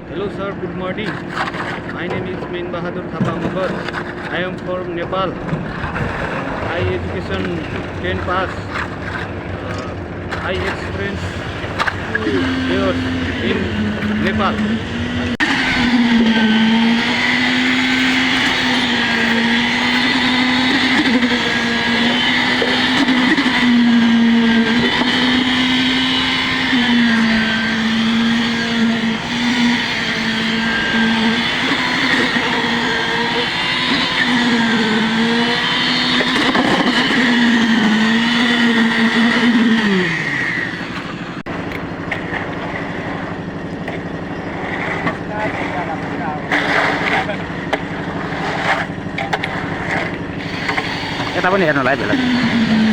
Hello sir, good morning. My name is Main Bahadur Thapa Mabar. I am from Nepal. I education 10 pass. I experience 2 years in Nepal. यता पनि हेर्नु होला है त्यसलाई